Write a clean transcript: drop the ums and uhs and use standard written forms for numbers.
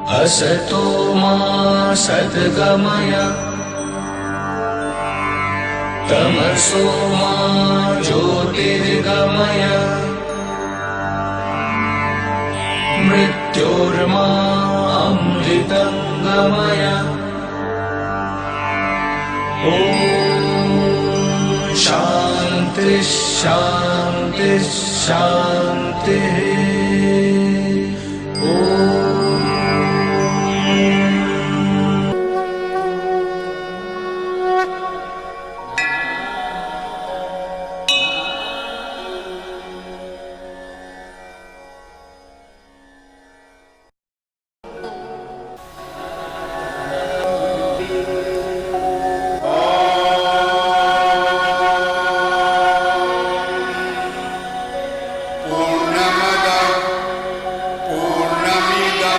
असतो मा सद्गमय तमसो मा ज्योतिर्गमय मृत्योर्मा अमृतं गमय। ॐ शान्ति शान्ति शान्तिः।